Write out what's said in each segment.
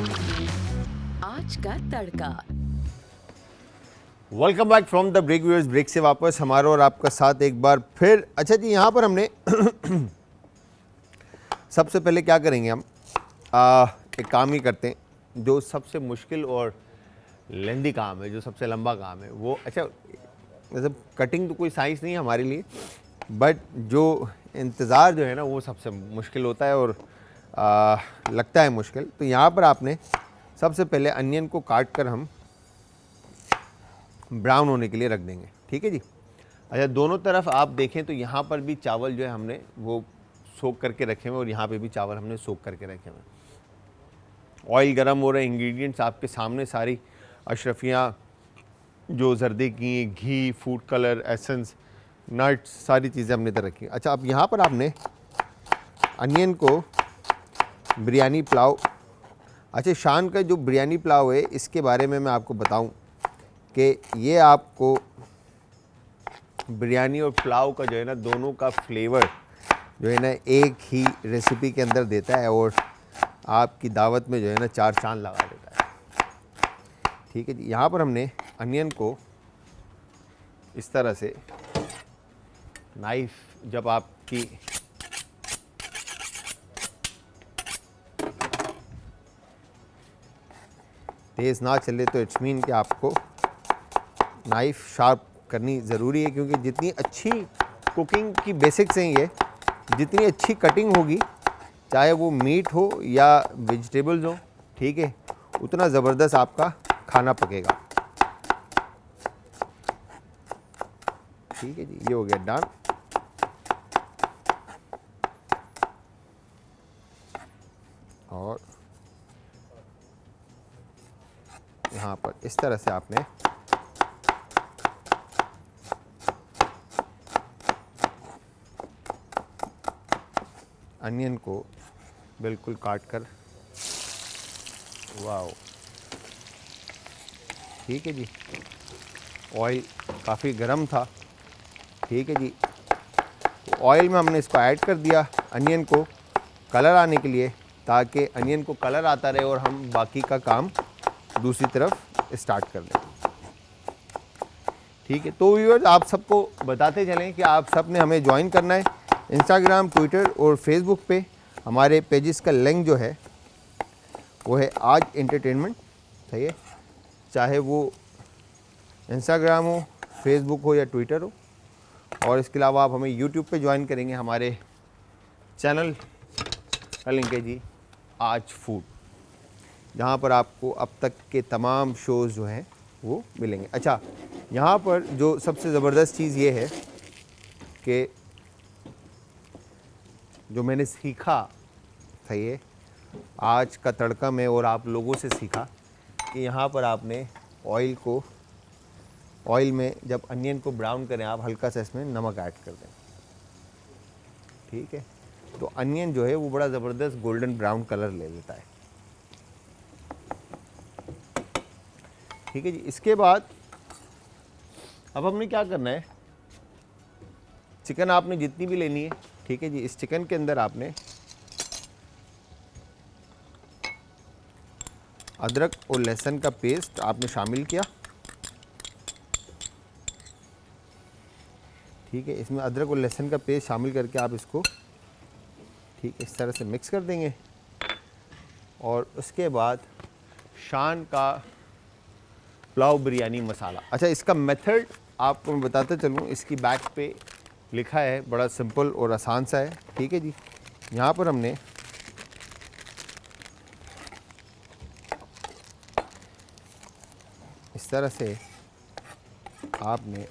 आज का तड़का। Welcome back from the break viewers. Break से वापस हमारा और आपका साथ एक बार फिर। अच्छा जी, यहाँ पर हमने सबसे पहले क्या करेंगे हम एक काम ही करते हैं जो सबसे मुश्किल और लेंदी काम है, जो सबसे लंबा काम है वो। अच्छा मतलब कटिंग तो कोई साइंस नहीं है हमारे लिए, बट जो इंतज़ार जो है ना वो सबसे मुश्किल होता है और लगता है मुश्किल। तो यहाँ पर आपने सबसे पहले अनियन को काट कर हम ब्राउन होने के लिए रख देंगे। ठीक है जी। अच्छा, दोनों तरफ आप देखें तो यहाँ पर भी चावल जो है हमने वो सोक करके रखे हुए और यहाँ पे भी चावल हमने सोक करके रखे हुए। ऑयल गरम हो रहे, इंग्रेडिएंट्स आपके सामने, सारी अशरफियाँ जो जर्दे की, घी, फूड कलर, एसेंस, नट्स, सारी चीज़ें हमने इधर रखी। अच्छा, अब यहाँ पर आपने अनियन को बिरयानी पुलाव। अच्छा, शान का जो बिरयानी पुलाव है इसके बारे में मैं आपको बताऊं कि ये आपको बिरयानी और पुलाव का जो है ना दोनों का फ्लेवर जो है ना एक ही रेसिपी के अंदर देता है और आपकी दावत में जो है ना चार चांद लगा देता है। ठीक है जी। यहाँ पर हमने अनियन को इस तरह से नाइफ, जब आपकी तेज़ ना चले तो इट्स मीन कि आपको नाइफ शार्प करनी ज़रूरी है, क्योंकि जितनी अच्छी कुकिंग की बेसिक्स हैं ये, जितनी अच्छी कटिंग होगी, चाहे वो मीट हो या वेजिटेबल्स हो, ठीक है, उतना ज़बरदस्त आपका खाना पकेगा। ठीक है जी, ये हो गया डन। और यहाँ पर इस तरह से आपने अनियन को बिल्कुल काट कर, वाह, ठीक है जी। ऑयल काफ़ी गर्म था। ठीक है जी। तो ऑयल में हमने इसको ऐड कर दिया अनियन को कलर आने के लिए, ताकि अनियन को कलर आता रहे और हम बाकी का काम दूसरी तरफ स्टार्ट कर दें। ठीक है। तो व्यूअर्स, आप सबको बताते चलें कि आप सब ने हमें ज्वाइन करना है इंस्टाग्राम, ट्विटर और फेसबुक पे। हमारे पेजेस का लिंक जो है वो है आज एंटरटेनमेंट। सही है, चाहे वो इंस्टाग्राम हो, फेसबुक हो या ट्विटर हो। और इसके अलावा आप हमें यूट्यूब पे ज्वाइन करेंगे, हमारे चैनल का लिंक है जी आज फूड, जहाँ पर आपको अब तक के तमाम शोज़ जो हैं वो मिलेंगे। अच्छा, यहाँ पर जो सबसे ज़बरदस्त चीज़ ये है कि जो मैंने सीखा, सही है, आज का तड़का में और आप लोगों से सीखा कि यहाँ पर आपने ऑयल में जब अनियन को ब्राउन करें, आप हल्का सा इसमें नमक ऐड कर दें। ठीक है। तो अनियन जो है वो बड़ा ज़बरदस्त गोल्डन ब्राउन कलर ले लेता है। ठीक है जी। इसके बाद अब हमने क्या करना है, चिकन आपने जितनी भी लेनी है, ठीक है जी, इस चिकन के अंदर आपने अदरक और लहसुन का पेस्ट आपने शामिल किया। ठीक है। इसमें अदरक और लहसुन का पेस्ट शामिल करके आप इसको ठीक इस तरह से मिक्स कर देंगे। और उसके बाद शान का पुलाव बिरयानी मसाला। अच्छा, इसका मेथड आपको मैं बताते चलूँ, इसकी बैक पे लिखा है, बड़ा सिंपल और आसान सा है। ठीक है जी। यहाँ पर हमने इस तरह से आपने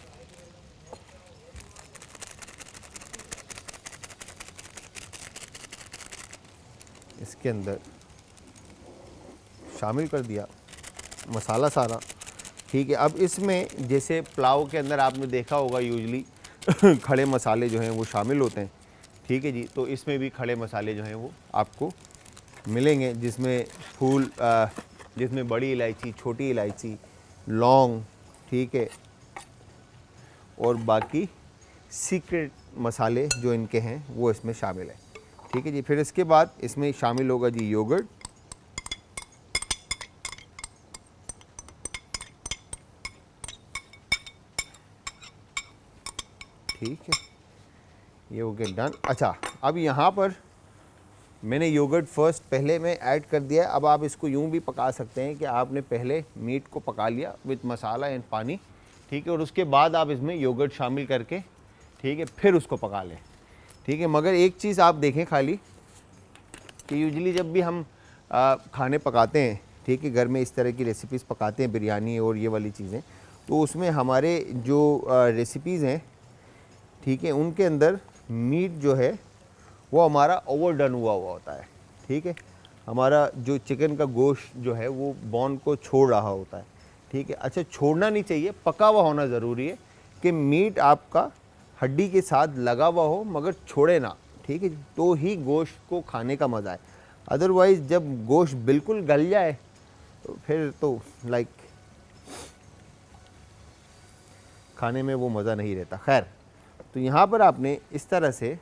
इसके अंदर शामिल कर दिया मसाला सारा। ठीक है। अब इसमें जैसे पुलाव के अंदर आपने देखा होगा यूजली खड़े मसाले जो हैं वो शामिल होते हैं। ठीक है जी। तो इसमें भी खड़े मसाले जो हैं वो आपको मिलेंगे, जिसमें बड़ी इलायची, छोटी इलायची, लौंग, ठीक है, और बाकी सीक्रेट मसाले जो इनके हैं वो इसमें शामिल है। ठीक है जी। फिर इसके बाद इसमें शामिल होगा जी योगर्ट, ठीक है, ये हो गया डन। अच्छा, अब यहाँ पर मैंने योगर्ट फर्स्ट पहले में ऐड कर दिया है। अब आप इसको यूँ भी पका सकते हैं कि आपने पहले मीट को पका लिया विथ मसाला एंड पानी, ठीक है, और उसके बाद आप इसमें योगर्ट शामिल करके, ठीक है, फिर उसको पका लें, ठीक है। मगर एक चीज़ आप देखें खाली कि यूजुअली जब भी हम खाने पकाते हैं, ठीक है, घर में इस तरह की रेसिपीज़ पकाते हैं, बिरयानी और ये वाली चीज़ें, तो उसमें हमारे जो रेसिपीज़ हैं, ठीक है, उनके अंदर मीट जो है वो हमारा ओवरडन हुआ होता है, ठीक है। हमारा जो चिकन का गोश्त जो है वो बोन को छोड़ रहा होता है, ठीक है। अच्छा, छोड़ना नहीं चाहिए, पका हुआ होना ज़रूरी है कि मीट आपका हड्डी के साथ लगा हुआ हो मगर छोड़े ना, ठीक है, तो ही गोश्त को खाने का मज़ा है। अदरवाइज़ जब गोश्त बिल्कुल गल जाए तो फिर तो लाइक खाने में वो मज़ा नहीं रहता। खैर, तो यहाँ पर आपने इस तरह से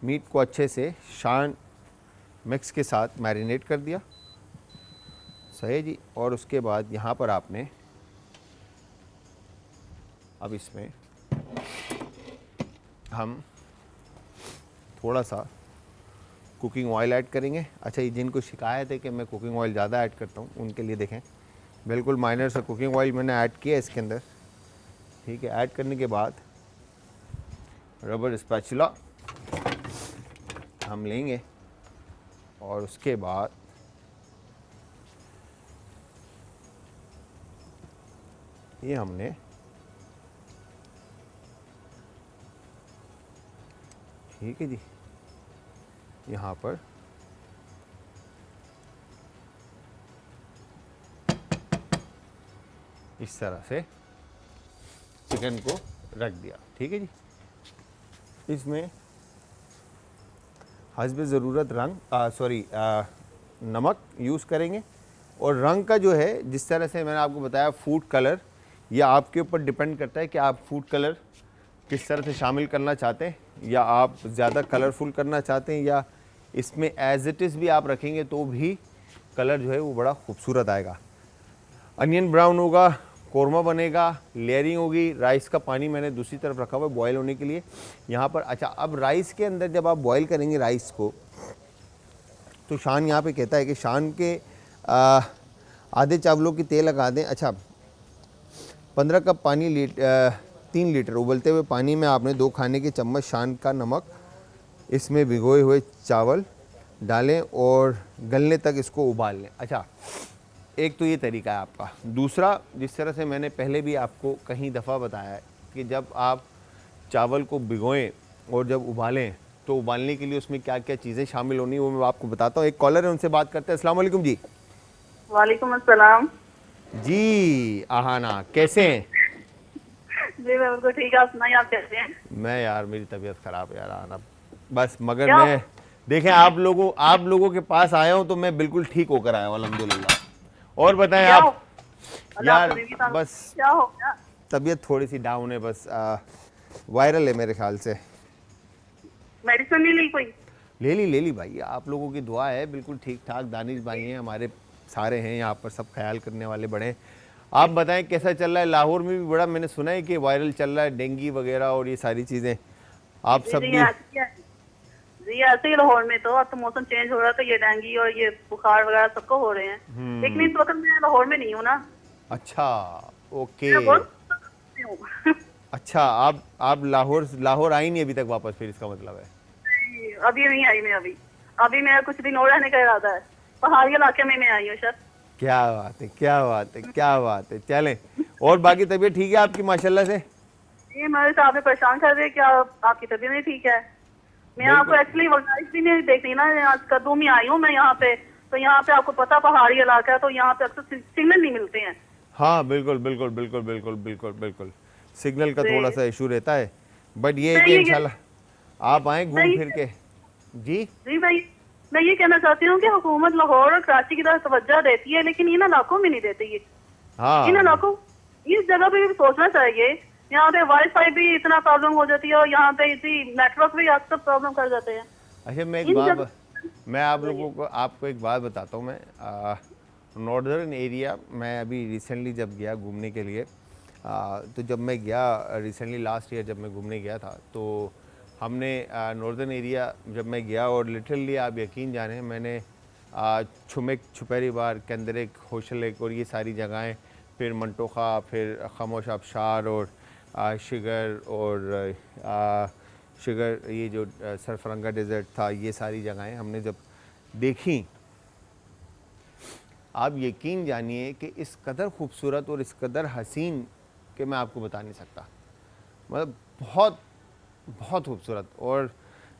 मीट को अच्छे से शान मिक्स के साथ मैरिनेट कर दिया, सही जी। और उसके बाद यहाँ पर आपने अब इसमें हम थोड़ा सा कुकिंग ऑयल ऐड करेंगे। अच्छा, ये जिनको शिकायत है कि मैं कुकिंग ऑयल ज़्यादा ऐड करता हूँ, उनके लिए देखें बिल्कुल माइनर सा कुकिंग ऑयल मैंने ऐड किया इसके अंदर, ठीक है। ऐड करने के बाद रबर स्पैचुला हम लेंगे और उसके बाद ये हमने ठीक है जी, यहाँ पर इस तरह से चिकन को रख दिया, ठीक है जी। इसमें हस्बे ज़रूरत नमक यूज़ करेंगे। और रंग का जो है, जिस तरह से मैंने आपको बताया, फूड कलर, या आपके ऊपर डिपेंड करता है कि आप फूड कलर किस तरह से शामिल करना चाहते हैं, या आप ज़्यादा कलरफुल करना चाहते हैं, या इसमें एज इट इज़ भी आप रखेंगे तो भी कलर जो है वो बड़ा खूबसूरत आएगा। अनियन ब्राउन होगा, कौरमा बनेगा, लेयरिंग होगी। राइस का पानी मैंने दूसरी तरफ रखा हुआ है बॉयल होने के लिए यहाँ पर। अच्छा, अब राइस के अंदर जब आप बॉयल करेंगे राइस को, तो शान यहाँ पे कहता है कि शान के आधे चावलों की तेल लगा दें। अच्छा, 15 कप पानी 3 लीटर उबलते हुए पानी में आपने 2 खाने के चम्मच शान का नमक इसमें भिगोए हुए चावल डालें और गलने तक इसको उबाल लें। अच्छा, एक तो ये तरीका है आपका। दूसरा, जिस तरह से मैंने पहले भी आपको कहीं दफ़ा बताया है कि जब आप चावल को भिगोएं और जब उबालें, तो उबालने के लिए उसमें क्या क्या चीज़ें शामिल होनी है वो मैं आपको बताता हूँ। एक कॉलर है, उनसे बात करते हैं। अस्सलाम वालेकुम जी। वालेकुम अस्सलाम जी आहाना, कैसे हैं? जी मैं उनको ठीक है, आप सुनाइए, आप कैसे हैं? मैं यार, मेरी तबीयत ख़राब है यार आहाना, बस। मगर क्या? मैं देखें आप लोगों के पास आया हूँ तो मैं बिल्कुल ठीक होकर आया हूँ अल्हम्दुलिल्लाह। और बताएं क्या हो? आप। अल्लाह यार आपको जिंदगी साल बस क्या हो गया? तबीयत थोड़ी सी डाउन है, बस वायरल है मेरे ख्याल से। मेडिसिन नहीं ली कोई? ले ली भाई, आप लोगों की दुआ है, बिल्कुल ठीक ठाक। दानिश भाई हैं हमारे, सारे हैं यहाँ पर, सब ख्याल करने वाले बड़े हैं। आप बताएं कैसा चल रहा है? लाहौर में भी बड़ा मैंने सुना है कि वायरल चल रहा है, डेंगू वगैरह और ये सारी चीज़ें। आप जी सब जी भी? ऐसे ही है। जी ऐसे ही लाहौर में तो अब तो मौसम चेंज हो रहा है, तो ये डेंगू और ये बुखार वगैरह सबको हो रहे हैं। लेकिन इस वक्त मैं लाहौर में नहीं हूँ ना, अच्छा, ओके। मैं बहुत हूँ। अच्छा, आप लाहौर आई नहीं अभी तक वापस, फिर इसका मतलब है? अभी नहीं आई मैं। अभी मैं कुछ दिन और रहने का इरादा है। पहाड़ी इलाके में मैं आई हूँ सर। क्या बात है, क्या बात है, क्या बात है। चलें, और बाकी तबीयत ठीक है आपकी माशाल्लाह से? ये मेरे साथ में परेशान कर रहे हैं, क्या आपकी तबीयत नहीं ठीक है? मैं आपको एक्चुअली वर्कआउट भी नहीं देखनी ना, आज कद्दू में आई हूँ मैं यहाँ पे। तो यहाँ पे आपको पता पहाड़ी इलाका है, तो यहाँ पे अक्सर सिग्नल नहीं मिलते हैं। हाँ बिल्कुल बिल्कुल बिल्कुल बिल्कुल बिल्कुल बिल्कुल, सिग्नल का थोड़ा सा इशू रहता है, बट ये है मैं कि ये इंशाल्लाह आप आए घूम फिर के। जी जी भाई, मैं ये कहना चाहती हूँ कि हुकूमत लाहौर और कराची की तरफ तवज्जो देती है, लेकिन इन इलाकों में नहीं देती है। हाँ इन इलाकों, इस जगह पे भी सोचना चाहिए। यहाँ पे वाईफाई भी इतना प्रॉब्लम हो जाती है और यहाँ पे इसी नेटवर्क भी अक्सर प्रॉब्लम कर जाते हैं। अच्छा, मैं आपको एक बात बताता हूँ। मैं नॉर्दर्न एरिया, मैं अभी रिसेंटली जब गया घूमने के लिए, तो जब मैं गया रिसेंटली लास्ट ईयर जब मैं घूमने गया था, तो हमने नॉर्दर्न एरिया जब मैं गया, और लिटरली आप यकीन जाने मैंने छुमेक छुपेरी बार के अंदर एक होशल लेक और ये सारी जगहें, फिर मंटोखा, फिर खामोश आबशार और शिगर और शिगर ये जो सरफरंगा डेजर्ट था, ये सारी जगहें हमने जब देखी, आप यकीन जानिए कि इस कदर खूबसूरत और इस कदर हसीन कि मैं आपको बता नहीं सकता। मतलब बहुत बहुत खूबसूरत। और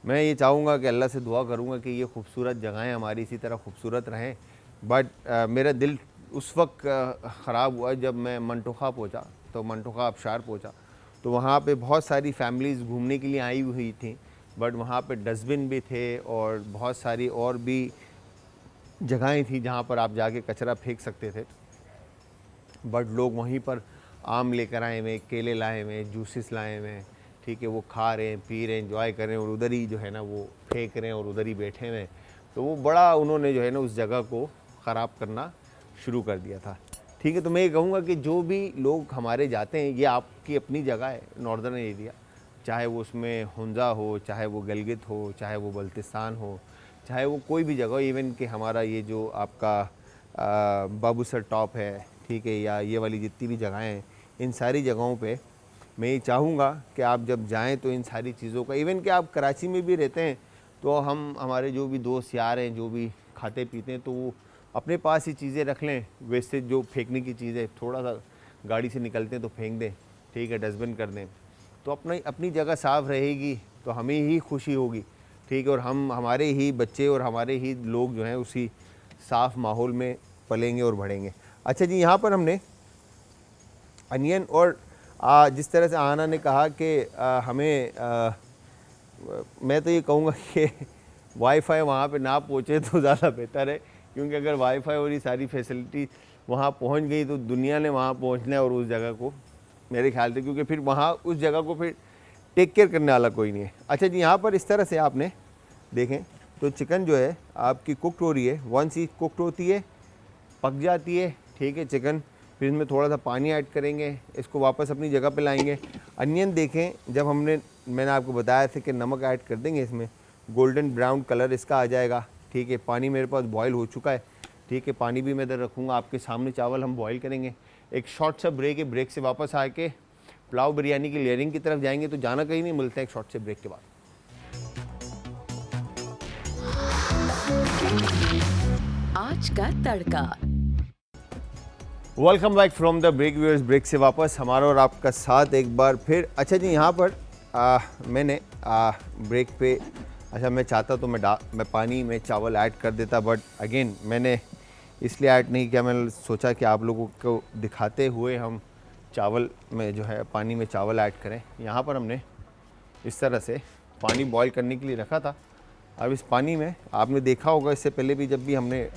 मैं ये चाहूँगा कि अल्लाह से दुआ करूँगा कि ये खूबसूरत जगहें हमारी इसी तरह खूबसूरत रहें। बट मेरा दिल उस वक्त ख़राब हुआ जब मैं मंटोखा पहुँचा, तो मंटोखा आबशार पहुँचा, तो वहाँ पे बहुत सारी फैमिलीज़ घूमने के लिए आई हुई थी, बट वहाँ पे डस्टबिन भी थे और बहुत सारी और भी जगहें थी जहाँ पर आप जाके कचरा फेंक सकते थे। बट लोग वहीं पर आम लेकर आए हुए, केले लाए हुए, जूसेस लाए हुए, ठीक है, वो खा रहे हैं, पी रहे हैं, एंजॉय कर रहे हैं, और उधर ही जो है ना वो फेंक रहे हैं और उधर ही बैठे हुए हैं। तो वो बड़ा उन्होंने जो है ना उस जगह को ख़राब करना शुरू कर दिया था। ठीक है, तो मैं ये कहूँगा कि जो भी लोग हमारे जाते हैं, ये आपकी अपनी जगह है नॉर्दर्न एरिया, चाहे वो उसमें हुंजा हो, चाहे वो गलगित हो, चाहे वो बल्तिस्तान हो, चाहे वो कोई भी जगह हो, इवन कि हमारा ये जो आपका बाबूसर टॉप है, ठीक है, या ये वाली जितनी भी जगहें हैं, इन सारी जगहों पे मैं ये चाहूँगा कि आप जब जाएं तो इन सारी चीज़ों का, इवन कि आप कराची में भी रहते हैं तो हम हमारे जो भी दोस्त यार हैं जो भी खाते पीते हैं, तो वो अपने पास ही चीज़ें रख लें। वैसे जो फेंकने की चीज़ें थोड़ा सा गाड़ी से निकलते हैं तो फेंक दें, ठीक है, डस्टबिन कर दें, तो अपनी जगह साफ़ रहेगी तो हमें ही खुशी होगी, ठीक है, और हम हमारे ही बच्चे और हमारे ही लोग जो हैं उसी साफ़ माहौल में पलेंगे और बढ़ेंगे। अच्छा जी, यहाँ पर हमने अनियन और जिस तरह से आना ने कहा कि हमें मैं तो ये कहूँगा कि वाईफाई वहाँ पे ना पहुँचे तो ज़्यादा बेहतर है, क्योंकि अगर वाईफाई और ये सारी फैसिलिटी वहाँ पहुँच गई तो दुनिया ने वहाँ पहुँचना है और उस जगह को, मेरे ख्याल से, क्योंकि फिर वहाँ उस जगह को फिर टेक केयर करने वाला कोई नहीं है। अच्छा जी, यहाँ पर इस तरह से आपने देखें तो चिकन जो है आपकी कुकड हो रही है, वंस ही कुकड होती है, पक जाती है, ठीक है चिकन, फिर इसमें थोड़ा सा पानी ऐड करेंगे, इसको वापस अपनी जगह पे लाएंगे। अनियन देखें, जब मैंने आपको बताया था कि नमक ऐड कर देंगे इसमें, गोल्डन ब्राउन कलर इसका आ जाएगा, ठीक है। पानी मेरे पास बॉयल हो चुका है, ठीक है, पानी भी मैं इधर रखूँगा, आपके सामने चावल हम बॉयल करेंगे। एक शॉर्ट सा ब्रेक है, ब्रेक से वापस आके पुलाव बिरयानी की लेयरिंग की तरफ जाएंगे, तो जाना कहीं नहीं, मिलता है एक शॉर्ट से ब्रेक के बाद। आज का तड़का। Welcome back from the break viewers. Break से वापस हमारा और आपका साथ एक बार फिर। अच्छा जी, यहाँ पर मैंने ब्रेक पे, अच्छा मैं चाहता तो मैं पानी में चावल ऐड कर देता, बट अगेन मैंने इसलिए ऐड नहीं किया, मैंने सोचा कि आप लोगों को दिखाते हुए हम चावल में जो है पानी में चावल ऐड करें। यहाँ पर हमने इस तरह से पानी बॉईल करने के लिए रखा था। अब इस पानी में आपने देखा होगा, इससे पहले भी जब भी हमने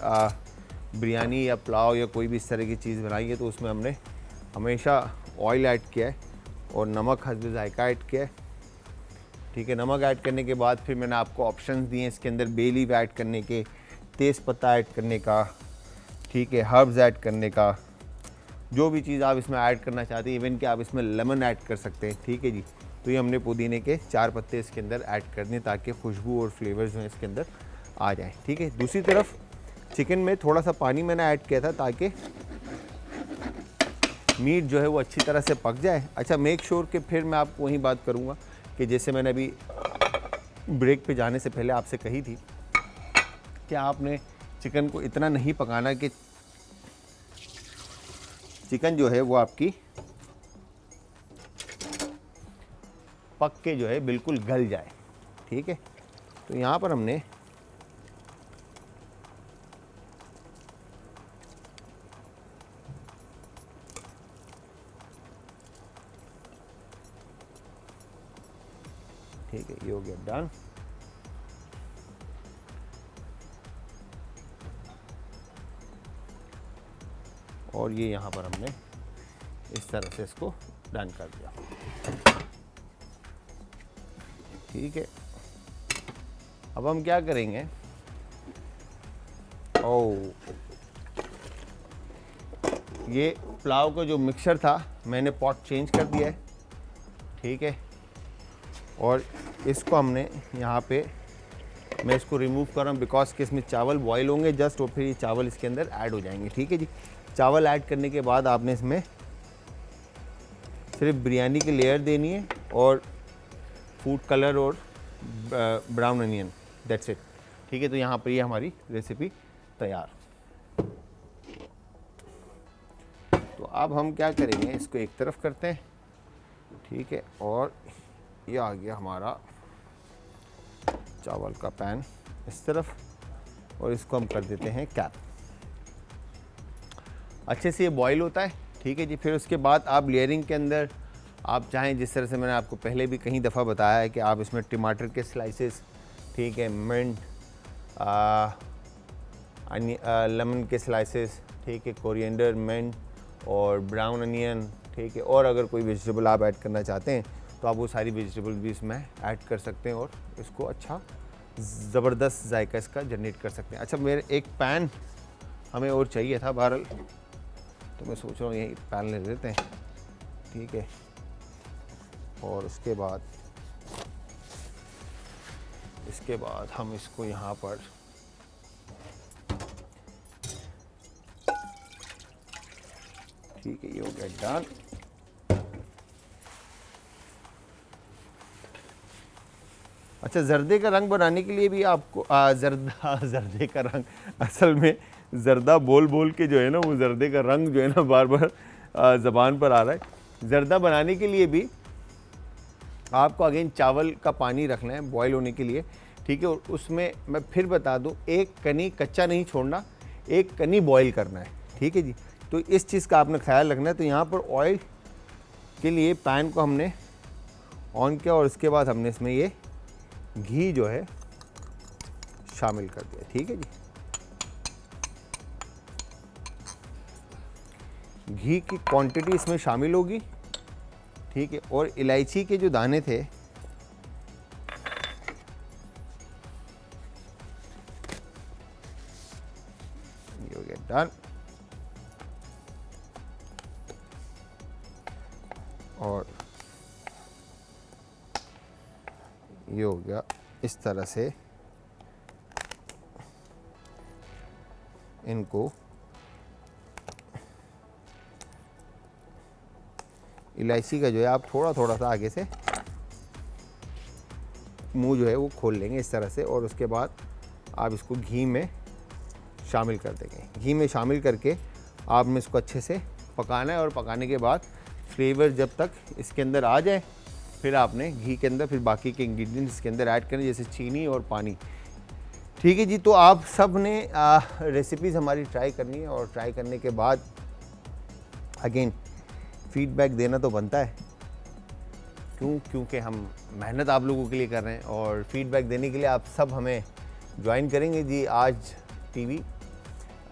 बिरयानी या पुलाव या कोई भी इस तरह की चीज़ बनाई है तो उसमें हमने हमेशा ऑयल ऐड किया है और नमक हस्बे जायका ऐड किया है, ठीक है। नमक ऐड करने के बाद फिर मैंने आपको ऑप्शंस दिए इसके अंदर, बे लीफ ऐड करने के, तेज़ पत्ता ऐड करने का, ठीक है, हर्ब्स ऐड करने का, जो भी चीज़ आप इसमें ऐड करना चाहते हैं, इवन कि आप इसमें लेमन ऐड कर सकते हैं, ठीक है जी। तो ये हमने पुदीने के 4 पत्ते इसके अंदर ऐड कर दिए ताकि खुशबू और फ्लेवर्स जो हैं इसके अंदर आ जाएँ, ठीक है। दूसरी तरफ चिकन में थोड़ा सा पानी मैंने ऐड किया था ताकि मीट जो है वो अच्छी तरह से पक जाए। अच्छा, मेक श्योर कि फिर मैं आपको वही बात करूँगा कि जैसे मैंने अभी ब्रेक पे जाने से पहले आपसे कही थी कि आपने चिकन को इतना नहीं पकाना कि चिकन जो है वो आपकी पक के जो है बिल्कुल गल जाए, ठीक है। तो यहाँ पर हमने ठीक है, ये हो गया डन। और ये यहाँ पर हमने इस तरह से इसको डन कर दिया, ठीक है। अब हम क्या करेंगे, ये पुलाव का जो मिक्सचर था मैंने पॉट चेंज कर दिया है, ठीक है। और इसको हमने यहाँ पे, मैं इसको रिमूव कर रहा हूँ बिकॉज कि इसमें चावल बॉईल होंगे जस्ट, और फिर ये चावल इसके अंदर ऐड हो जाएंगे, ठीक है जी। चावल ऐड करने के बाद आपने इसमें सिर्फ बिरयानी की लेयर देनी है और फूड कलर और ब्राउन अनियन, दैट्स इट, ठीक है। तो यहाँ पर ये हमारी रेसिपी तैयार। तो अब हम क्या करेंगे, इसको एक तरफ करते हैं, ठीक है। और ये आ गया हमारा चावल का पैन इस तरफ, और इसको हम कर देते हैं कैप। अच्छे से ये बॉईल होता है, ठीक है जी। फिर उसके बाद आप लेयरिंग के अंदर आप चाहें, जिस तरह से मैंने आपको पहले भी कई दफ़ा बताया है कि आप इसमें टमाटर के स्लाइसेस, ठीक है, मिंट, लेमन के स्लाइसेस, ठीक है, कोरिएंडर, मिंट और ब्राउन अनियन, ठीक है। और अगर कोई वेजिटेबल आप ऐड करना चाहते हैं तो आप वो सारी वेजिटेबल भी इसमें ऐड कर सकते हैं और इसको अच्छा ज़बरदस्त जायका इसका जनरेट कर सकते हैं। अच्छा, मेरे एक पैन हमें और चाहिए था बहरहाल, तो मैं सोच रहा हूँ यही पैन ले लेते हैं, ठीक है। और इसके बाद हम इसको यहाँ पर ठीक है, ये हो गया डन। अच्छा, जर्दे का रंग बनाने के लिए भी आपको जर्दे का रंग, असल में जर्दा बोल बोल के जो है ना, वो जर्दे का रंग जो है ना बार बार ज़बान पर आ रहा है। जर्दा बनाने के लिए भी आपको अगेन चावल का पानी रखना है बॉईल होने के लिए, ठीक है। और उसमें मैं फिर बता दूं, एक कनी कच्चा नहीं छोड़ना, एक कनी बॉईल करना है, ठीक है जी। तो इस चीज़ का आपने ख्याल रखना है। तो यहाँ पर ऑयल के लिए पैन को हमने ऑन किया और उसके बाद हमने इसमें ये घी जो है शामिल कर दिया, ठीक है जी। घी की क्वांटिटी इसमें शामिल होगी, ठीक है। और इलायची के जो दाने थे, ये हो गया डन। और ये हो गया इस तरह से, इनको इलायची का जो है आप थोड़ा थोड़ा सा आगे से मुंह जो है वो खोल लेंगे इस तरह से, और उसके बाद आप इसको घी में शामिल कर देंगे। घी में शामिल करके आपने इसको अच्छे से पकाना है, और पकाने के बाद फ्लेवर जब तक इसके अंदर आ जाए, फिर आपने घी के अंदर फिर बाकी के इंग्रेडिएंट्स इसके अंदर ऐड करें, जैसे चीनी और पानी, ठीक है जी। तो आप सब ने रेसिपीज़ हमारी ट्राई करनी है, और ट्राई करने के बाद अगेन फीडबैक देना तो बनता है, क्योंकि हम मेहनत आप लोगों के लिए कर रहे हैं, और फीडबैक देने के लिए आप सब हमें ज्वाइन करेंगे जी। आज टीवी,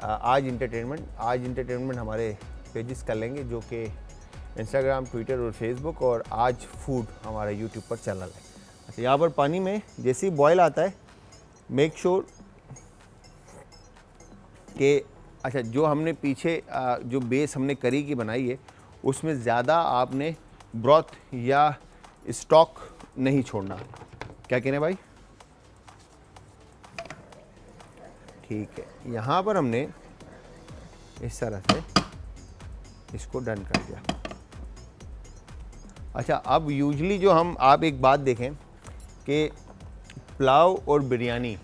आज इंटरटेनमेंट हमारे पेजेस कर लेंगे, जो कि इंस्टाग्राम, ट्विटर और फेसबुक, और आज फूड हमारा यूट्यूब पर चैनल है। अच्छा, यहाँ पर पानी में जैसे ही बॉयल आता है, मेक श्योर कि अच्छा, जो हमने पीछे जो बेस हमने करी की बनाई है, उसमें ज़्यादा आपने ब्रॉथ या स्टॉक नहीं छोड़ना। क्या कहने भाई? ठीक है, यहाँ पर हमने इस तरह से इसको डन कर दिया। अच्छा, अब यूजली जो आप एक बात देखें कि पुलाव और बिरयानी,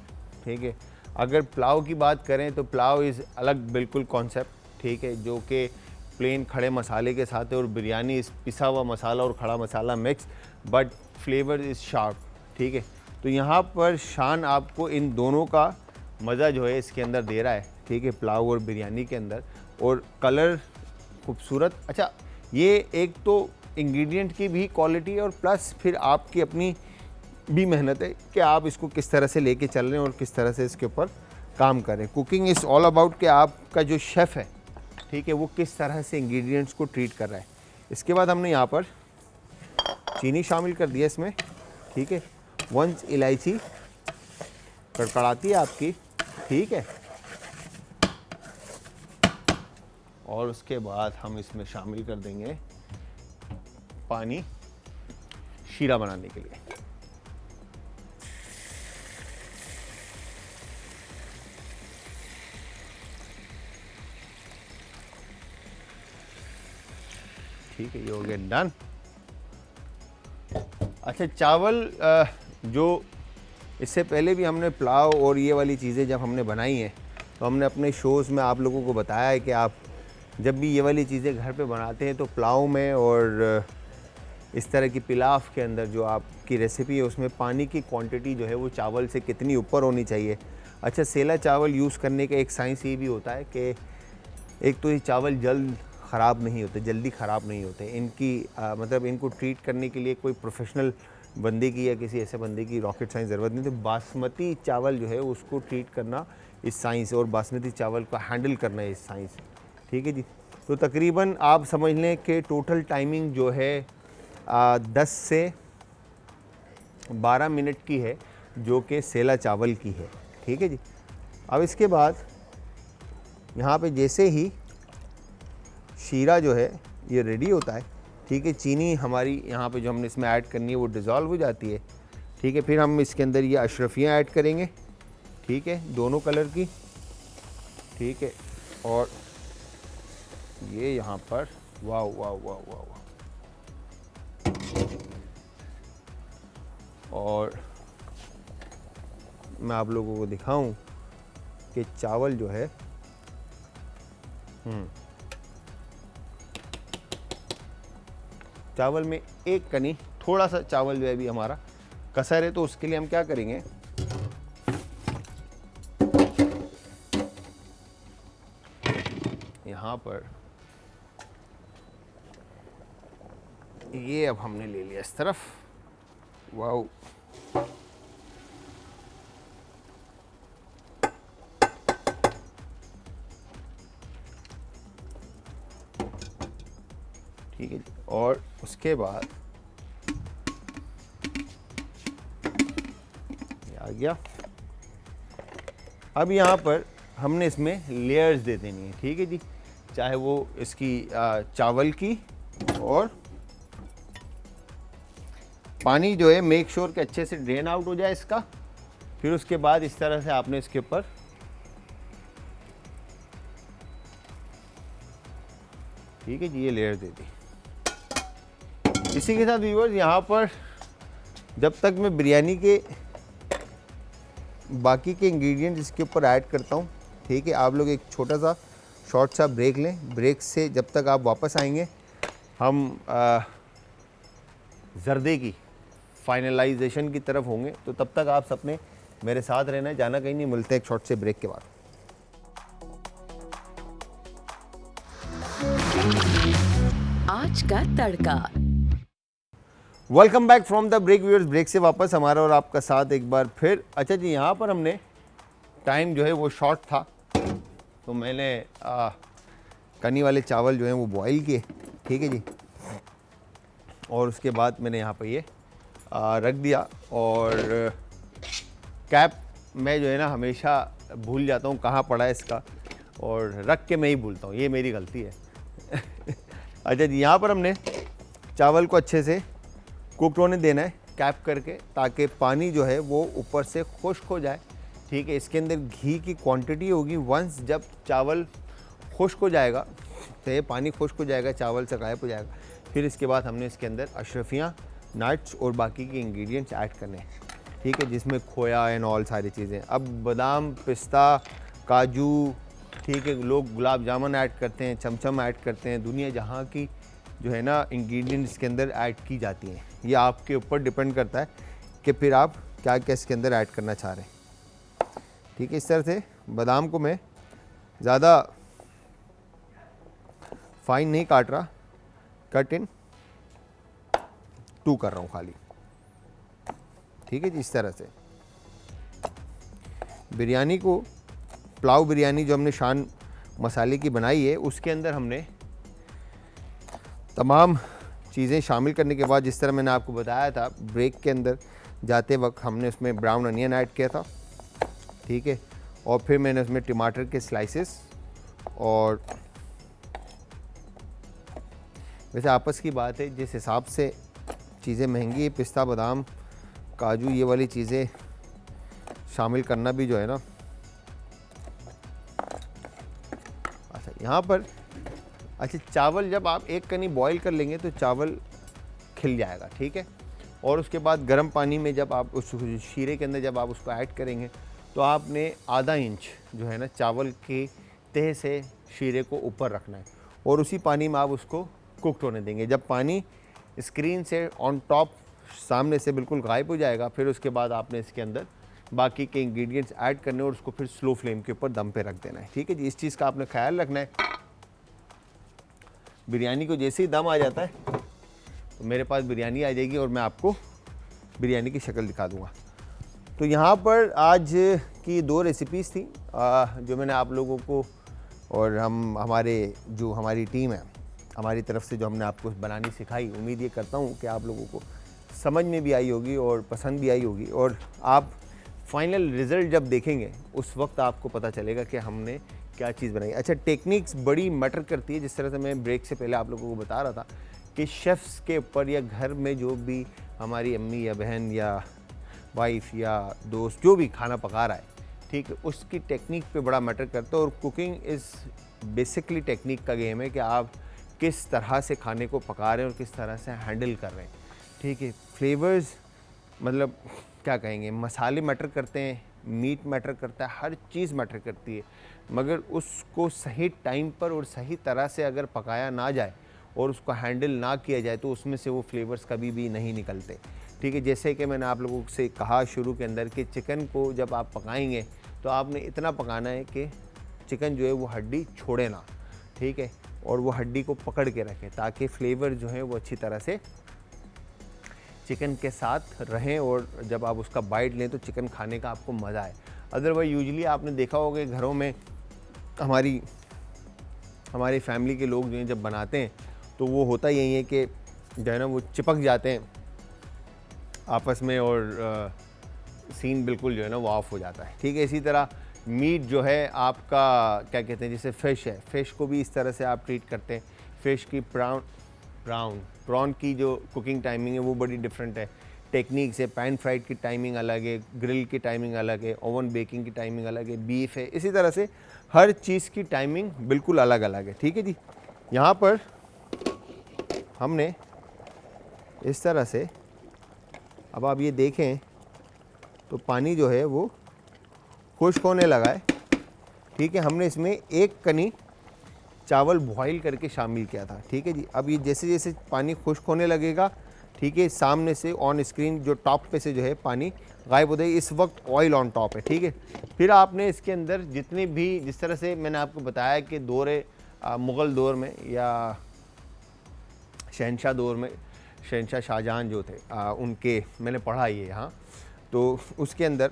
ठीक है, अगर पुलाव की बात करें तो पुलाव इज़ अलग बिल्कुल कॉन्सेप्ट, ठीक है, जो कि प्लेन खड़े मसाले के साथ है, और बिरयानी इस पिसा हुआ मसाला और खड़ा masala mix, but flavour is sharp, ठीक है। तो यहाँ पर शान आपको इन दोनों का मज़ा जो है इसके अंदर दे रहा है, ठीक है, पुलाव और बिरयानी के अंदर, और कलर खूबसूरत। अच्छा, ये एक तो इंग्रेडिएंट की भी क्वालिटी है, और प्लस फिर आपकी अपनी भी मेहनत है कि आप इसको किस तरह से लेके चल रहे हैं और किस तरह से इसके ऊपर काम कर रहे हैं। कुकिंग इज़ ऑल अबाउट कि आपका जो शेफ़ है, ठीक है, वो किस तरह से इंग्रेडिएंट्स को ट्रीट कर रहा है। इसके बाद हमने यहाँ पर चीनी शामिल कर दिया इसमें, ठीक है। वंस इलायची कड़कड़ाती है आपकी, ठीक है, और उसके बाद हम इसमें शामिल कर देंगे पानी शीरा बनाने के लिए। ठीक है, ये हो गया डन। अच्छा, चावल जो इससे पहले भी हमने पुलाव और ये वाली चीज़ें जब हमने बनाई हैं तो हमने अपने शोज़ में आप लोगों को बताया है कि आप जब भी ये वाली चीज़ें घर पे बनाते हैं तो पुलाव में और इस तरह की पिलाव के अंदर जो आपकी रेसिपी है उसमें पानी की क्वांटिटी जो है वो चावल से कितनी ऊपर होनी चाहिए। अच्छा, सेला चावल यूज़ करने का एक साइंस ये भी होता है कि एक तो ये चावल ख़राब नहीं होते, जल्दी ख़राब नहीं होते। इनकी मतलब इनको ट्रीट करने के लिए कोई प्रोफेशनल बंदे की या किसी ऐसे बंदे की रॉकेट साइंस ज़रूरत नहीं। तो बासमती चावल जो है उसको ट्रीट करना इस साइंस और बासमती चावल को हैंडल करना इस साइंस। ठीक है जी। तो तकरीबन आप समझ लें कि टोटल टाइमिंग जो है 10 से 12 मिनट की है जो कि सेला चावल की है। ठीक है जी। अब इसके बाद यहाँ पे जैसे ही शीरा जो है ये रेडी होता है, ठीक है, चीनी हमारी यहाँ पे जो हमने इसमें ऐड करनी है वो डिज़ोल्व हो जाती है। ठीक है, फिर हम इसके अंदर ये अशरफियाँ ऐड करेंगे। ठीक है, दोनों कलर की। ठीक है, और ये यहाँ पर वाह वाह वाह वाह वाह, और मैं आप लोगों को दिखाऊं कि चावल जो है चावल में एक कनी थोड़ा सा चावल जो है भी हमारा कसर है, तो उसके लिए हम क्या करेंगे, यहाँ पर ये अब हमने ले लिया इस तरफ। वाओ, ठीक है जी। और उसके बाद ये आ गया। अब यहाँ पर हमने इसमें लेयर्स दे देनी है। ठीक है जी, चाहे वो इसकी चावल की, और पानी जो है मेक श्योर कि अच्छे से ड्रेन आउट हो जाए इसका। फिर उसके बाद इस तरह से आपने इसके ऊपर ठीक है जी ये लेयर दे दी। इसी के साथ व्यूअर्स यहाँ पर जब तक मैं बिरयानी के बाकी के इंग्रेडिएंट्स इसके ऊपर ऐड करता हूँ, ठीक है, आप लोग एक छोटा सा शॉर्ट सा ब्रेक लें। ब्रेक से जब तक आप वापस आएंगे हम जर्दे की फाइनलाइजेशन की तरफ होंगे। तो तब तक आप सबने मेरे साथ रहना है, जाना कहीं नहीं। मिलते हैं एक शॉर्ट से ब्रेक के बाद। आज का तड़का। Welcome back from the break viewers. Break से वापस हमारा और आपका साथ एक बार फिर। अच्छा जी, यहाँ पर हमने टाइम जो है वो शॉर्ट था, तो मैंने कनी वाले चावल जो हैं वो बॉईल किए। ठीक है जी, और उसके बाद मैंने यहाँ पर ये रख दिया। और कैप मैं जो है ना हमेशा भूल जाता हूँ कहाँ पड़ा है इसका, और रख के मैं ही भूलता हूँ, ये मेरी गलती है। अच्छा जी, यहाँ पर हमने चावल को अच्छे से कुक होने देना है कैप करके, ताकि पानी जो है वो ऊपर से खुश्क हो जाए। ठीक है, इसके अंदर घी की क्वांटिटी होगी। वंस जब चावल खुश्क हो जाएगा तो ये पानी खुश्क हो जाएगा, चावल से गायब हो जाएगा। फिर इसके बाद हमने इसके अंदर अशरफियाँ, नट्स और बाकी के इंग्रेडिएंट्स ऐड करने हैं। ठीक है, जिसमें खोया एंड ऑल सारी चीज़ें। अब बादाम, पिस्ता, काजू, ठीक है, लोग गुलाब जामुन ऐड करते हैं, चमचम ऐड करते हैं, दुनिया जहाँ की जो है ना इंग्रेडिएंट्स इसके अंदर ऐड की जाती हैं। ये आपके ऊपर डिपेंड करता है कि फिर आप क्या क्या इसके अंदर ऐड करना चाह रहे हैं। ठीक है, इस तरह से बादाम को मैं ज़्यादा फाइन नहीं काट रहा, कट इन 2 कर रहा हूँ खाली। ठीक है जी, इस तरह से बिरयानी को, पुलाव बिरयानी जो हमने शान मसाले की बनाई है, उसके अंदर हमने तमाम चीज़ें शामिल करने के बाद, जिस तरह मैंने आपको बताया था ब्रेक के अंदर जाते वक्त, हमने उसमें ब्राउन अनियन ऐड किया था। ठीक है, और फिर मैंने उसमें टमाटर के स्लाइसेस और वैसे आपस की बात है, जिस हिसाब से चीज़ें महंगी है, पिस्ता बादाम काजू ये वाली चीज़ें शामिल करना भी जो है ना। अच्छा यहाँ पर अच्छा चावल जब आप एक कनी बॉईल कर लेंगे तो चावल खिल जाएगा, ठीक है। और उसके बाद गर्म पानी में जब आप उस शीरे के अंदर जब आप उसको ऐड करेंगे तो आपने आधा इंच जो है ना चावल की तह से शीरे को ऊपर रखना है और उसी पानी में आप उसको कुकड होने देंगे। जब पानी स्क्रीन से ऑन टॉप सामने से बिल्कुल गायब हो जाएगा, फिर उसके बाद आपने इसके अंदर बाकी के इंग्रेडिएंट्स ऐड करने और उसको फिर स्लो फ्लेम के ऊपर दम पे रख देना है, ठीक है जी। इस चीज़ का आपने ख्याल रखना है। बिरयानी को जैसे ही दम आ जाता है तो मेरे पास बिरयानी आ जाएगी और मैं आपको बिरयानी की शक्ल दिखा दूंगा। तो यहाँ पर आज की 2 रेसिपीज़ थी जो मैंने आप लोगों को और हमारी टीम है हमारी तरफ से जो हमने आपको बनानी सिखाई। उम्मीद ये करता हूँ कि आप लोगों को समझ में भी आई होगी और पसंद भी आई होगी, और आप फाइनल रिज़ल्ट जब देखेंगे उस वक्त आपको पता चलेगा कि हमने क्या चीज़ बनाई। अच्छा टेक्निक्स बड़ी मैटर करती है, जिस तरह से मैं ब्रेक से पहले आप लोगों को बता रहा था कि शेफ़्स के ऊपर या घर में जो भी हमारी अम्मी या बहन या वाइफ या दोस्त जो भी खाना पका रहा है, ठीक है, उसकी टेक्निक पे बड़ा मैटर करता है। और कुकिंग इज़ बेसिकली टेक्निक का गेम है कि आप किस तरह से खाने को पका रहे हैं और किस तरह से हैंडल कर रहे हैं, ठीक है। फ्लेवर्स मतलब क्या कहेंगे, मसाले मैटर करते हैं, मीट मैटर करता है, हर चीज़ मैटर करती है, मगर उसको सही टाइम पर और सही तरह से अगर पकाया ना जाए और उसको हैंडल ना किया जाए तो उसमें से वो फ्लेवर्स कभी भी नहीं निकलते, ठीक है। जैसे कि मैंने आप लोगों से कहा शुरू के अंदर कि चिकन को जब आप पकाएंगे तो आपने इतना पकाना है कि चिकन जो है वो हड्डी छोड़े ना, ठीक है, और वो हड्डी को पकड़ के रखें ताकि फ्लेवर जो है वो अच्छी तरह से चिकन के साथ रहें और जब आप उसका बाइट लें तो चिकन खाने का आपको मज़ा आए। अदरवाइज यूजुअली आपने देखा होगा घरों में हमारी फैमिली के लोग जो हैं जब बनाते हैं तो वो होता यही है कि जो है ना वो चिपक जाते हैं आपस में और सीन बिल्कुल जो है ना वो ऑफ हो जाता है, ठीक है। इसी तरह मीट जो है आपका क्या कहते हैं, जैसे फ़िश है, फ़िश को भी इस तरह से आप ट्रीट करते हैं। फ़िश की प्रॉन की जो कुकिंग टाइमिंग है वो बड़ी डिफरेंट है, टेक्निक से। पैन फ्राइड की टाइमिंग अलग है, ग्रिल की टाइमिंग अलग है, ओवन बेकिंग की टाइमिंग अलग है, बीफ है, इसी तरह से हर चीज़ की टाइमिंग बिल्कुल अलग अलग है, ठीक है जी। यहाँ पर हमने इस तरह से, अब आप ये देखें तो पानी जो है वो खुश्क होने लगा है, ठीक है। हमने इसमें एक कनी चावल बॉईल करके शामिल किया था, ठीक है जी। अब ये जैसे जैसे पानी खुश्क होने लगेगा, ठीक है, सामने से ऑन स्क्रीन जो टॉप पे से जो है पानी गायब हो जाएगी। इस वक्त ऑयल ऑन टॉप है, ठीक है। फिर आपने इसके अंदर जितने भी, जिस तरह से मैंने आपको बताया कि मुग़ल दौर में या शहनशाह दौर में, शहनशाह शाहजहां जो थे उनके मैंने पढ़ा ये यहाँ, तो उसके अंदर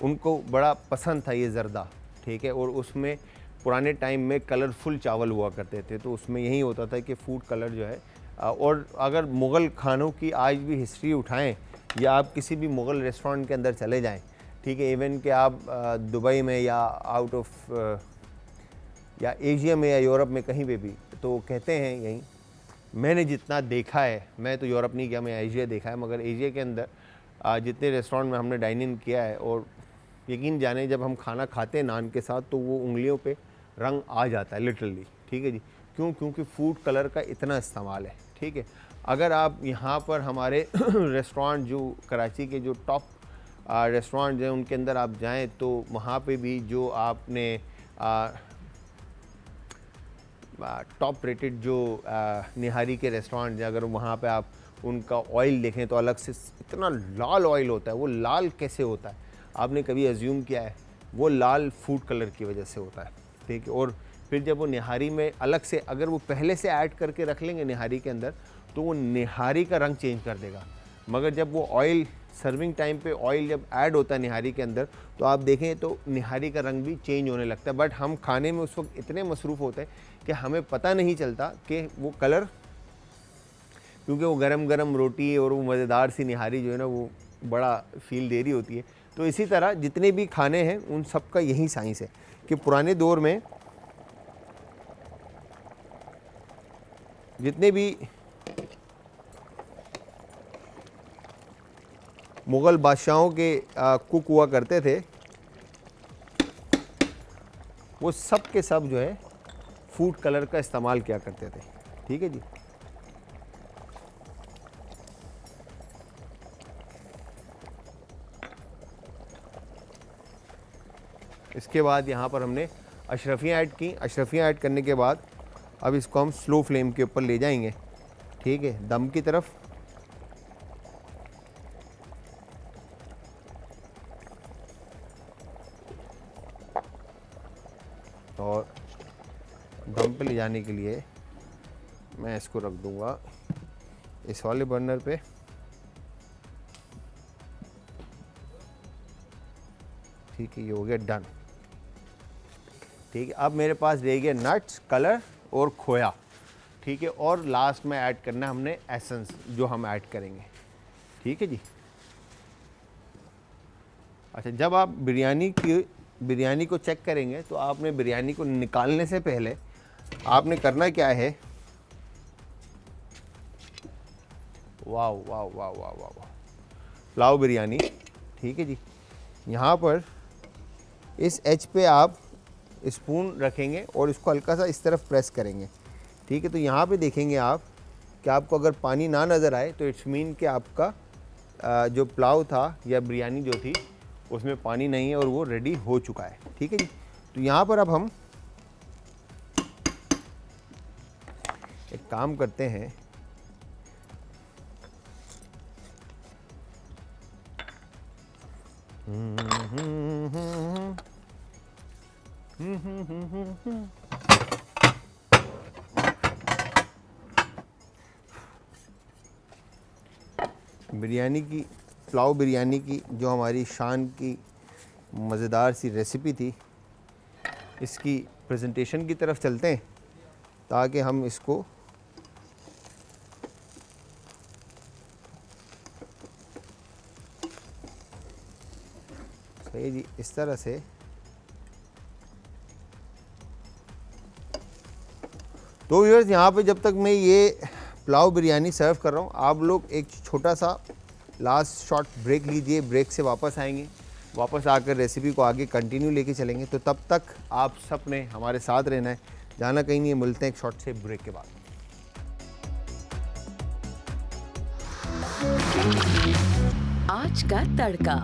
उनको बड़ा पसंद था ये ज़र्दा, ठीक है। और उसमें पुराने टाइम में कलरफुल चावल हुआ करते थे, तो उसमें यही होता था कि फूड कलर जो है और अगर मुग़ल खानों की आज भी हिस्ट्री उठाएं या आप किसी भी मुग़ल रेस्टोरेंट के अंदर चले जाएं, ठीक है, इवन कि आप दुबई में या आउट ऑफ या एशिया में या यूरोप में कहीं पे भी, तो कहते हैं यहीं, मैंने जितना देखा है, मैं तो यूरोप नहीं गया, मैं एशिया देखा है, मगर एशिया के अंदर जितने रेस्टोरेंट में हमने डाइन इन किया है, और यकीन जाने जब हम खाना खाते हैं नान के साथ तो वो उंगलियों पे रंग आ जाता है लिटरली, ठीक है जी। क्यों? क्योंकि फूड कलर का इतना इस्तेमाल है, ठीक है। अगर आप यहाँ पर हमारे रेस्टोरेंट जो कराची के जो टॉप रेस्टोरेंट हैं उनके अंदर आप जाएं तो वहाँ पे भी जो आपने टॉप रेटेड जो निहारी के रेस्टोरेंट हैं, अगर वहाँ पे आप उनका ऑयल देखें तो अलग से इतना लाल ऑयल होता है। वो लाल कैसे होता है आपने कभी एज्यूम किया है? वो लाल फूड कलर की वजह से होता है, ठीक है। और फिर जब वो निहारी में अलग से अगर वो पहले से ऐड करके रख लेंगे निहारी के अंदर तो वो निहारी का रंग चेंज कर देगा, मगर जब वो ऑयल सर्विंग टाइम पे ऑयल जब ऐड होता है निहारी के अंदर तो आप देखें तो निहारी का रंग भी चेंज होने लगता है। बट हम खाने में उस वक्त इतने मसरूफ़ होते हैं कि हमें पता नहीं चलता कि वो कलर, क्योंकि वो गरम गरम रोटी और वो मज़ेदार सी निहारी जो है ना वो बड़ा फील दे रही होती है। तो इसी तरह जितने भी खाने हैं उन सब का यही साइंस है कि पुराने दौर में जितने भी मुग़ल बादशाहों के कुक हुआ करते थे, वो सब के सब जो है फूड कलर का इस्तेमाल किया करते थे। ठीक है जी। इसके बाद यहाँ पर हमने अशरफियाँ ऐड की। अशरफियाँ ऐड करने के बाद अब इसको हम स्लो फ्लेम के ऊपर ले जाएंगे, ठीक है, दम की तरफ। और दम पे ले जाने के लिए मैं इसको रख दूंगा इस वाले बर्नर पे। ठीक है, ये हो गया डन। ठीक है, अब मेरे पास रह गया नट्स, कलर और खोया। ठीक है, और लास्ट में ऐड करना है हमने एसेंस, जो हम ऐड करेंगे। ठीक है जी। अच्छा, जब आप बिरयानी को चेक करेंगे तो आपने बिरयानी को निकालने से पहले आपने करना क्या है, वाह वाह वाह वाह वाह वाह, पुलाव बिरयानी। ठीक है जी। यहाँ पर इस एज पे आप स्पून रखेंगे और इसको हल्का सा इस तरफ प्रेस करेंगे। ठीक है, तो यहाँ पे देखेंगे आप कि आपको अगर पानी ना नज़र आए तो इट्स मीन कि आपका जो पुलाव था या बिरयानी जो थी उसमें पानी नहीं है और वो रेडी हो चुका है। ठीक है जी। तो यहाँ पर अब हम एक काम करते हैं, बिरयानी की, पुलाव बिरयानी की जो हमारी शान की मज़ेदार सी रेसिपी थी, इसकी प्रेजेंटेशन की तरफ चलते हैं ताकि हम इसको सही जी इस तरह से। तो व्यूअर्स, यहाँ पे जब तक मैं ये पुलाव बिरयानी सर्व कर रहा हूँ, आप लोग एक छोटा सा लास्ट शॉर्ट ब्रेक लीजिए। ब्रेक से वापस आएंगे, वापस आकर रेसिपी को आगे कंटिन्यू लेके चलेंगे। तो तब तक आप सब ने हमारे साथ रहना है, जाना कहीं नहीं है। मिलते हैं एक शॉर्ट से ब्रेक के बाद। आज का तड़का।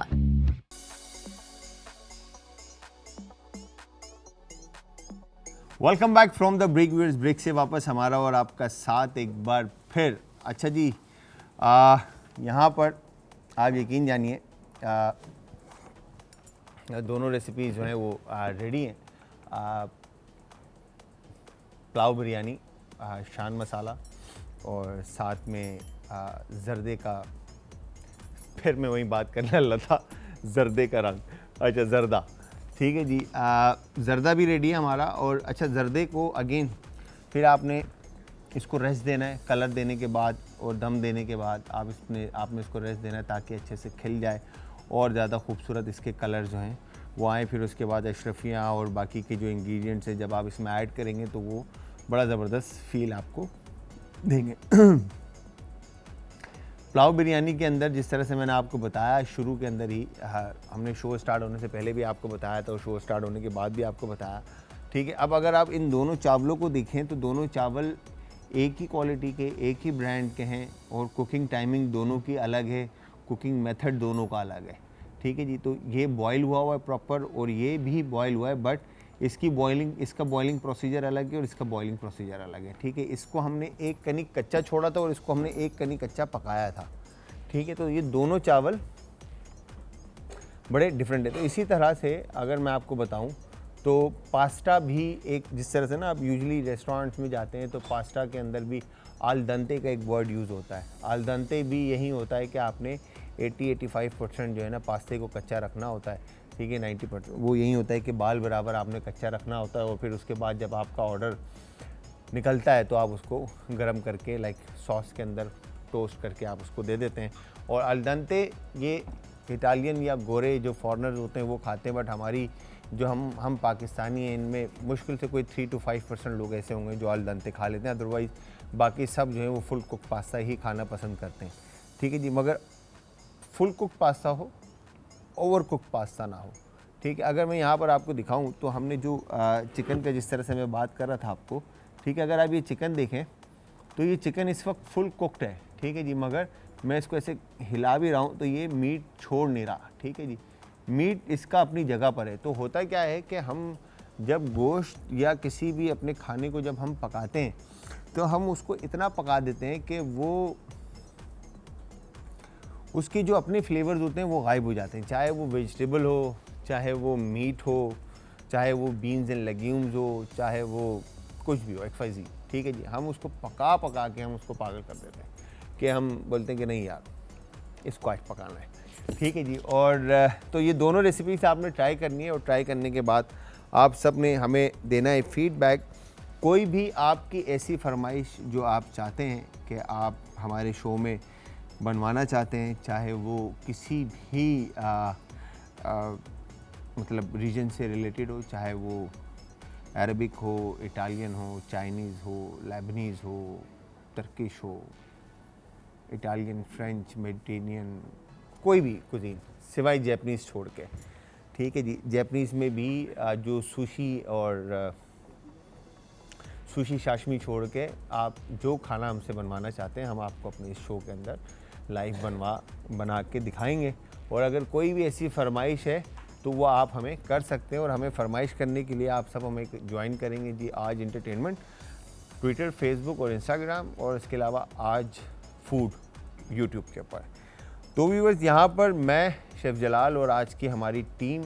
Welcome back from the break viewers. Break से वापस हमारा और आपका साथ एक बार फिर। अच्छा जी, यहाँ पर आप यकीन जानिए दोनों रेसिपीज़ जो हैं वो रेडी हैं। पुलाव बिरयानी, शान मसाला, और साथ में जर्दे का, फिर मैं वही बात करने वाला था, जर्दे का रंग, अच्छा जर्दा। ठीक है जी, जर्दा भी रेडी है हमारा। और अच्छा, जर्दे को अगेन फिर आपने इसको रेस्ट देना है कलर देने के बाद, और दम देने के बाद आपने इसको रेस्ट देना है ताकि अच्छे से खिल जाए और ज़्यादा खूबसूरत इसके कलर जो हैं वो आए। फिर उसके बाद अशरफियाँ और बाकी के जो इंग्रेडिएंट्स हैं जब आप इसमें ऐड करेंगे तो वो बड़ा ज़बरदस्त फील आपको देंगे। पुलाव बिरयानी के अंदर जिस तरह से मैंने आपको बताया शुरू के अंदर ही, हमने शो स्टार्ट होने से पहले भी आपको बताया था और शो स्टार्ट होने के बाद भी आपको बताया। ठीक है, अब अगर आप इन दोनों चावलों को देखें तो दोनों चावल एक ही क्वालिटी के, एक ही ब्रांड के हैं, और कुकिंग टाइमिंग दोनों की अलग है, कुकिंग मेथड दोनों का अलग है। ठीक है जी। तो ये बॉयल हुआ है प्रॉपर, और ये भी बॉयल हुआ है, बट इसका बॉइलिंग प्रोसीजर अलग है और इसका बॉइलिंग प्रोसीजर अलग है। ठीक है, इसको हमने एक कनी कच्चा छोड़ा था और इसको हमने एक कनी कच्चा पकाया था। ठीक है, तो ये दोनों चावल बड़े डिफरेंट है। तो इसी तरह से अगर मैं आपको बताऊं तो पास्ता भी एक, जिस तरह से ना आप यूजुअली रेस्टोरेंट्स में जाते हैं तो पास्ता के अंदर भी आल दंते का एक वर्ड यूज़ होता है। आल दंते भी यही होता है कि आपने 80-85% जो है ना पास्ते को कच्चा रखना होता है। ठीक है, 90% वो यही होता है कि बाल बराबर आपने कच्चा रखना होता है, और फिर उसके बाद जब आपका ऑर्डर निकलता है तो आप उसको गर्म करके लाइक सॉस के अंदर टोस्ट करके आप उसको दे देते हैं। और अल दंते ये इटालियन या गोरे जो फॉरेनर्स होते हैं वो खाते हैं, बट हमारी जो हम पाकिस्तानी हैं इनमें मुश्किल से कोई 3 to 5% लोग ऐसे होंगे जो अल दंते खा लेते हैं। अदरवाइज़ बाकी सब जो है वो फुल कुक पास्ता ही खाना पसंद करते हैं। ठीक है जी, मगर फुल कुक पास्ता हो, ओवर कुक पास्ता ना हो। ठीक है, अगर मैं यहाँ पर आपको दिखाऊं तो हमने जो चिकन का जिस तरह से मैं बात कर रहा था आपको, ठीक है, अगर आप ये चिकन देखें तो ये चिकन इस वक्त फुल कुकड है। ठीक है जी, मगर मैं इसको ऐसे हिला भी रहा हूँ तो ये मीट छोड़ नहीं रहा। ठीक है जी, मीट इसका अपनी जगह पर है। तो होता क्या है कि हम जब गोश्त या किसी भी अपने खाने को जब हम पकाते हैं तो हम उसको इतना पका देते हैं कि वो उसकी जो अपने फ्लेवर्स होते हैं वो गायब हो जाते हैं, चाहे वो वेजिटेबल हो, चाहे वो मीट हो, चाहे वो बीन्स एंड लेग्यूम्स हो, चाहे वो कुछ भी हो, XYZ। ठीक है जी, हम उसको पका पका के हम उसको पागल कर देते हैं कि हम बोलते हैं कि नहीं यार इसको आज पकाना है। ठीक है जी, और तो ये दोनों रेसिपीज आपने ट्राई करनी है और ट्राई करने के बाद आप सब ने हमें देना है फीडबैक। कोई भी आपकी ऐसी फरमाइश जो आप चाहते हैं कि आप हमारे शो में बनवाना चाहते हैं, चाहे वो किसी भी मतलब रीजन से रिलेटेड हो, चाहे वो अरबिक हो, इटालियन हो, चाइनीज़ हो, लेबनीज़ हो, तुर्किश हो, इटालियन, फ्रेंच, मेडिटेरियन, कोई भी कुजीन सिवाय जैपनीज़ छोड़ के। ठीक है जी, जैपनीज़ में भी जो सुशी और सुशी शाशमी छोड़ के आप जो खाना हमसे बनवाना चाहते हैं हम आपको अपने इस शो के अंदर लाइव बना के दिखाएंगे। और अगर कोई भी ऐसी फरमाइश है तो वो आप हमें कर सकते हैं, और हमें फरमाइश करने के लिए आप सब हमें ज्वाइन करेंगे जी आज एंटरटेनमेंट, ट्विटर, फेसबुक और इंस्टाग्राम, और इसके अलावा आज फूड यूट्यूब के ऊपर। तो व्यूअर्स, यहाँ पर मैं शेफ़ जलाल और आज की हमारी टीम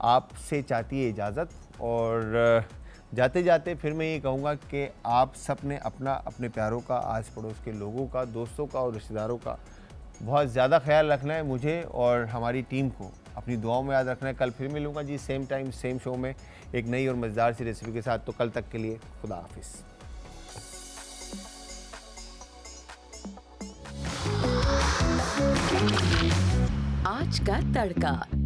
आपसे चाहती है इजाज़त, और जाते जाते फिर मैं ये कहूँगा कि आप सब ने अपना, अपने प्यारों का, आस पड़ोस के लोगों का, दोस्तों का और रिश्तेदारों का बहुत ज़्यादा ख्याल रखना है। मुझे और हमारी टीम को अपनी दुआओं में याद रखना है। कल फिर मिलूँगा जी सेम टाइम सेम शो में एक नई और मज़ेदार सी रेसिपी के साथ। तो कल तक के लिए खुदा हाफिज़। आज का तड़का।